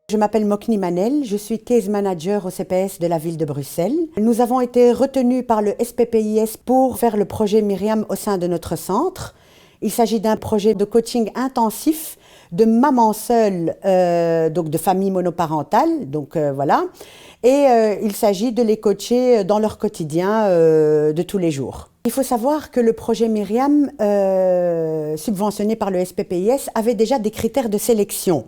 Je m'appelle Mokni Manel, je suis case manager au CPS de la ville de Bruxelles. Nous avons été retenus par le SPPIS pour faire le projet Myriam au sein de notre centre. Il s'agit d'un projet de coaching intensif de mamans seules, donc de familles monoparentales, voilà. Et il s'agit de les coacher dans leur quotidien de tous les jours. Il faut savoir que le projet Myriam, subventionné par le SPPIS, avait déjà des critères de sélection.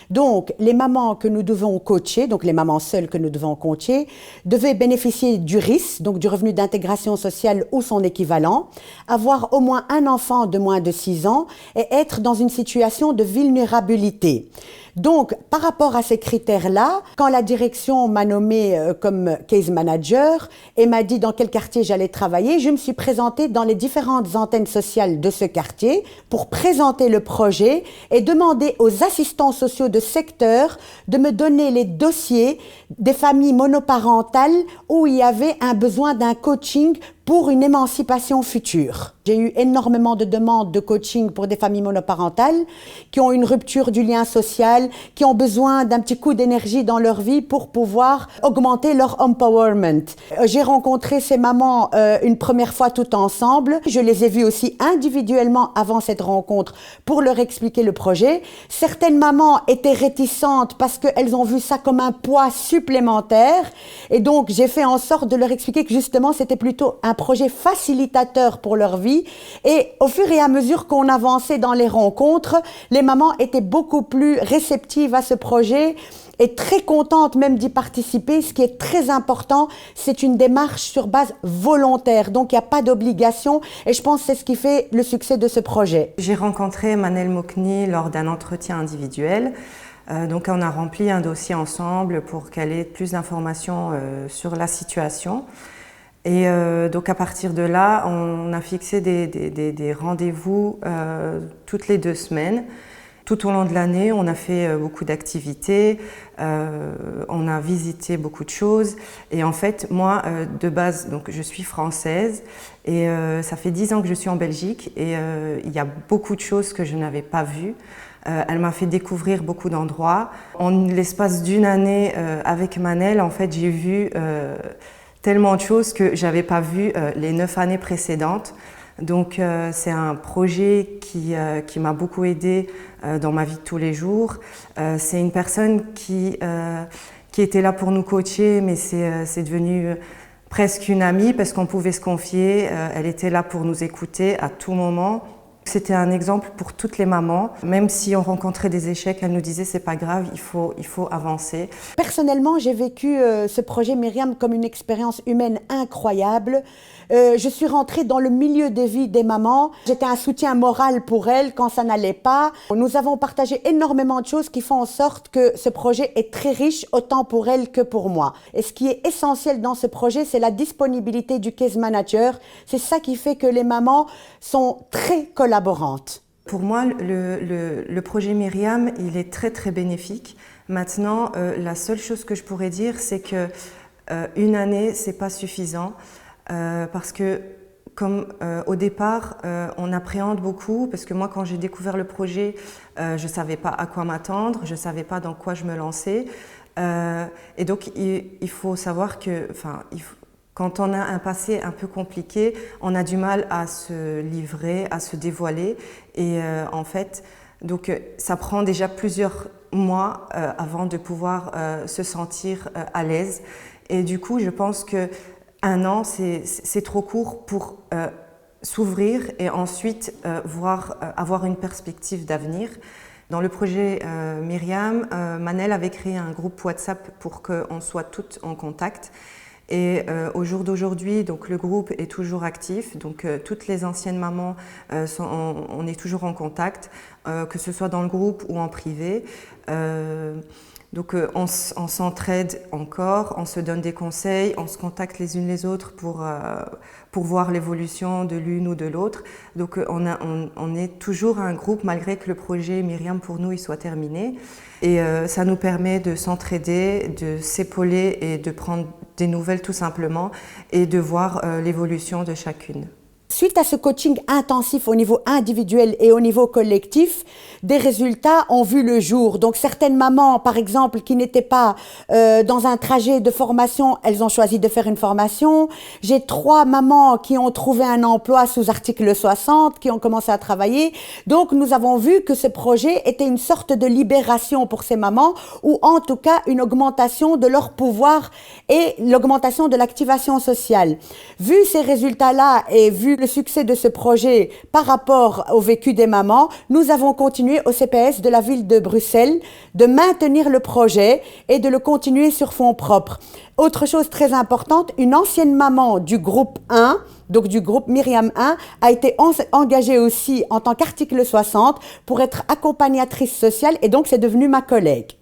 Donc, les mamans que nous devons coacher, donc les mamans seules que nous devons coacher, devaient bénéficier du RIS, donc du revenu d'intégration sociale ou son équivalent, avoir au moins un enfant de moins de 6 ans et être dans une situation de vulnérabilité. Donc, par rapport à ces critères-là, quand la direction m'a nommée comme case manager et m'a dit dans quel quartier j'allais travailler, je me suis présentée dans les différentes antennes sociales de ce quartier pour présenter le projet et demander aux assistants sociaux de secteur de me donner les dossiers des familles monoparentales où il y avait un besoin d'un coaching pour une émancipation future. J'ai eu énormément de demandes de coaching pour des familles monoparentales qui ont une rupture du lien social, qui ont besoin d'un petit coup d'énergie dans leur vie pour pouvoir augmenter leur empowerment. J'ai rencontré ces mamans une première fois toutes ensemble. Je les ai vues aussi individuellement avant cette rencontre pour leur expliquer le projet. Certaines mamans étaient réticentes parce qu'elles ont vu ça comme un poids supplémentaire. Et donc, j'ai fait en sorte de leur expliquer que justement, c'était plutôt un projet facilitateur pour leur vie. Et au fur et à mesure qu'on avançait dans les rencontres, les mamans étaient beaucoup plus réceptives à ce projet et très contentes même d'y participer. Ce qui est très important, c'est une démarche sur base volontaire. Donc, il n'y a pas d'obligation et je pense que c'est ce qui fait le succès de ce projet. J'ai rencontré Manel Mokni lors d'un entretien individuel. Donc, on a rempli un dossier ensemble pour qu'elle ait plus d'informations sur la situation. Et donc à partir de là, on a fixé des rendez-vous toutes les 2 semaines. Tout au long de l'année, on a fait beaucoup d'activités, on a visité beaucoup de choses. Et en fait, moi, de base, donc, je suis française et ça fait 10 ans que je suis en Belgique et il y a beaucoup de choses que je n'avais pas vues. Elle m'a fait découvrir beaucoup d'endroits. En l'espace d'une année avec Manel, en fait, j'ai vu tellement de choses que j'avais pas vues les 9 années précédentes. Donc c'est un projet qui m'a beaucoup aidée dans ma vie de tous les jours. C'est une personne qui était là pour nous coacher, mais c'est devenu presque une amie parce qu'on pouvait se confier. Elle était là pour nous écouter à tout moment. C'était un exemple pour toutes les mamans. Même si on rencontrait des échecs, elle nous disait c'est pas grave, il faut avancer. Personnellement, j'ai vécu ce projet Myriam comme une expérience humaine incroyable. Je suis rentrée dans le milieu de vie des mamans. J'étais un soutien moral pour elles quand ça n'allait pas. Nous avons partagé énormément de choses qui font en sorte que ce projet est très riche, autant pour elles que pour moi. Et ce qui est essentiel dans ce projet, c'est la disponibilité du case manager. C'est ça qui fait que les mamans sont très collaborantes. Pour moi, le projet Myriam, il est très très bénéfique. Maintenant, la seule chose que je pourrais dire, c'est que une année, c'est pas suffisant. Parce que comme au départ, on appréhende beaucoup, parce que moi quand j'ai découvert le projet, je ne savais pas à quoi m'attendre, je ne savais pas dans quoi je me lançais. Et donc il faut savoir que quand on a un passé un peu compliqué, on a du mal à se livrer, à se dévoiler. Et en fait, donc, ça prend déjà plusieurs mois avant de pouvoir se sentir à l'aise. Et du coup, je pense que 1 an, c'est trop court pour s'ouvrir et ensuite avoir une perspective d'avenir. Dans le projet Myriam, Manel avait créé un groupe WhatsApp pour qu'on soit toutes en contact. Et au jour d'aujourd'hui, donc le groupe est toujours actif. Donc toutes les anciennes mamans, on est toujours en contact, que ce soit dans le groupe ou en privé. Donc on s'entraide encore, on se donne des conseils, on se contacte les unes les autres pour voir l'évolution de l'une ou de l'autre. Donc on est toujours un groupe malgré que le projet Myriam pour nous il soit terminé. Et ça nous permet de s'entraider, de s'épauler et de prendre des nouvelles tout simplement et de voir l'évolution de chacune. Suite à ce coaching intensif au niveau individuel et au niveau collectif, des résultats ont vu le jour. Donc certaines mamans, par exemple, qui n'étaient pas dans un trajet de formation, elles ont choisi de faire une formation. J'ai 3 mamans qui ont trouvé un emploi sous article 60, qui ont commencé à travailler. Donc nous avons vu que ce projet était une sorte de libération pour ces mamans, ou en tout cas une augmentation de leur pouvoir et l'augmentation de l'activation sociale. Vu ces résultats-là et vu le succès de ce projet par rapport au vécu des mamans, nous avons continué au CPS de la ville de Bruxelles de maintenir le projet et de le continuer sur fonds propres. Autre chose très importante, une ancienne maman du groupe 1, donc du groupe Myriam 1, a été engagée aussi en tant qu'article 60 pour être accompagnatrice sociale et donc c'est devenu ma collègue.